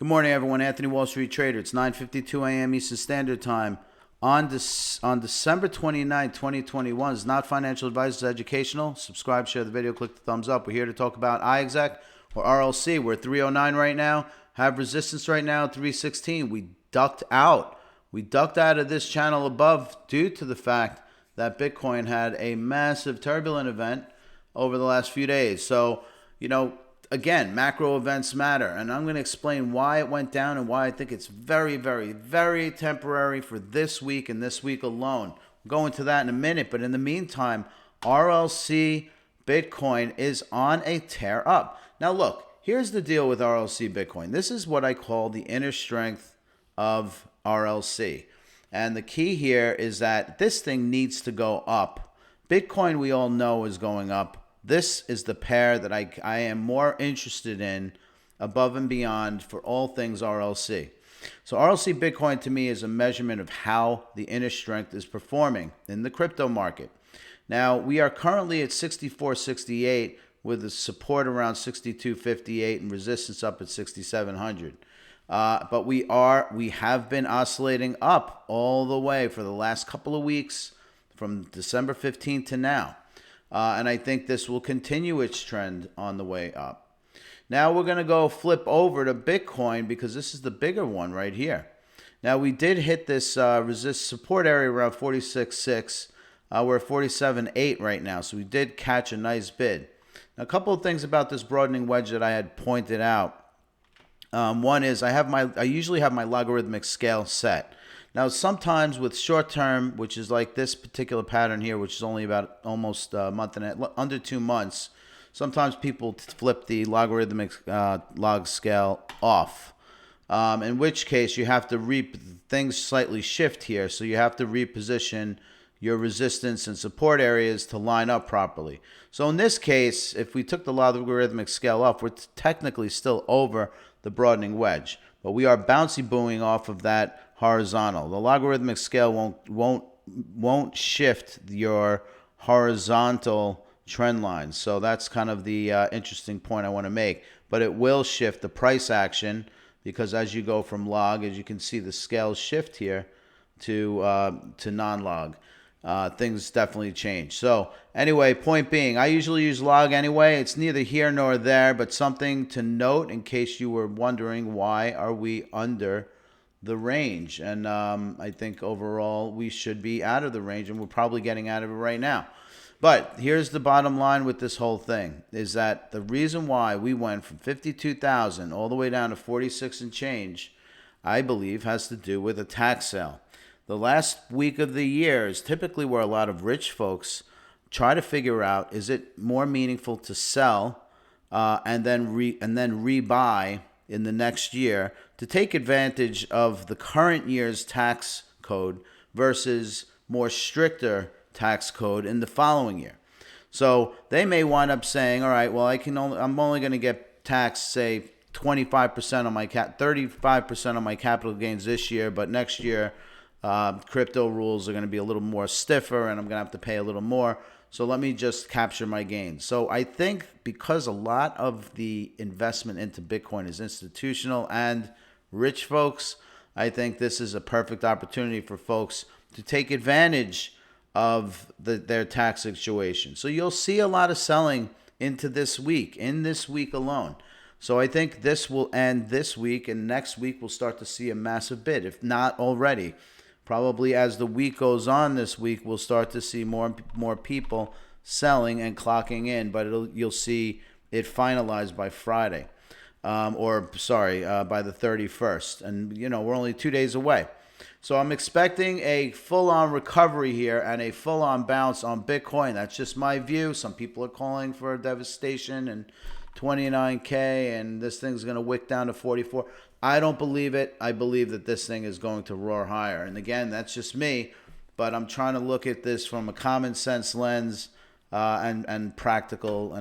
Good morning, everyone. Anthony Wall Street Trader. It's 9:52 a.m. Eastern Standard Time on December 29, 2021. It's not financial advice, it's educational. Subscribe, share the video, click the thumbs up. We're here to talk about iExec or RLC. We're at 309 right now. Have resistance right now at 316. We ducked out. We ducked out of this channel above due to the fact that Bitcoin had a massive turbulent event over the last few days. So, again, macro events matter, and I'm going to explain why it went down and why I think it's very, very, very temporary for this week and this week alone. We'll go into that in a minute, but in the meantime, RLC Bitcoin is on a tear up. Now, look, here's the deal with RLC Bitcoin. This is what I call the inner strength of RLC. And the key here is that this thing needs to go up. Bitcoin, we all know, is going up. This is the pair that I am more interested in above and beyond for all things RLC. So RLC Bitcoin to me is a measurement of how the inner strength is performing in the crypto market. Now, we are currently at 64.68 with a support around 62.58 and resistance up at 6,700. But we have been oscillating up all the way for the last couple of weeks from December 15th to now. And I think this will continue its trend on the way up. Now we're going to go flip over to Bitcoin because this is the bigger one right here. Now we did hit this resist support area around 46.6. We're at 47.8 right now, so we did catch a nice bid. Now, a couple of things about this broadening wedge that I had pointed out. One is I usually have my logarithmic scale set. Now, sometimes with short term, which is like this particular pattern here, which is only about almost a month and under 2 months, sometimes people flip the logarithmic log scale off. In which case, you have to things slightly shift here, so you have to reposition your resistance and support areas to line up properly. So in this case, if we took the logarithmic scale off, we're technically still over the broadening wedge, but we are bouncy booing off of that horizontal. The logarithmic scale won't shift your horizontal trend lines. So that's kind of the interesting point I want to make. But it will shift the price action because as you go from log, as you can see, the scales shift here to non-log. Things definitely change. So anyway, point being, I usually use log anyway. It's neither here nor there, but something to note in case you were wondering why are we under the range. And I think overall we should be out of the range, and we're probably getting out of it right now. But here's the bottom line with this whole thing is that the reason why we went from 52,000 all the way down to 46 and change, I believe, has to do with a tax sale. The last week of the year is typically where a lot of rich folks try to figure out, is it more meaningful to sell and then rebuy in the next year to take advantage of the current year's tax code versus more stricter tax code in the following year. So they may wind up saying, all right, well, I'm only going to get taxed, say, 25% on my 35% on my capital gains this year, but next year crypto rules are going to be a little more stiffer and I'm going to have to pay a little more. So let me just capture my gains. So I think because a lot of the investment into Bitcoin is institutional and rich folks, I think this is a perfect opportunity for folks to take advantage of their tax situation. So you'll see a lot of selling into this week, in this week alone. So I think this will end this week, and next week we'll start to see a massive bid, if not already. Probably as the week goes on this week, we'll start to see more people selling and clocking in, but you'll see it finalized by Friday, by the 31st. And, we're only 2 days away. So I'm expecting a full-on recovery here and a full-on bounce on Bitcoin. That's just my view. Some people are calling for a devastation and 29K, and this thing's going to wick down to 44. I don't believe it. I believe that this thing is going to roar higher. And again, that's just me, but I'm trying to look at this from a common sense lens and a practical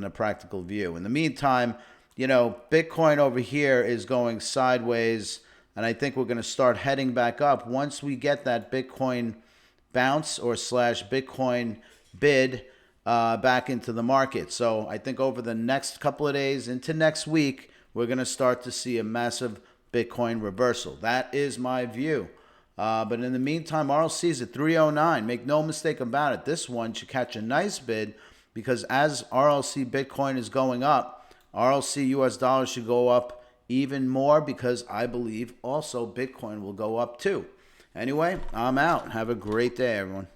view. In the meantime, Bitcoin over here is going sideways, and I think we're going to start heading back up once we get that Bitcoin bounce or / Bitcoin bid back into the market. So I think over the next couple of days into next week, we're going to start to see a massive Bitcoin reversal. That is my view. But in the meantime, RLC is at 309. Make no mistake about it. This one should catch a nice bid because as RLC Bitcoin is going up, RLC US dollars should go up even more because I believe also Bitcoin will go up too. Anyway, I'm out. Have a great day, everyone.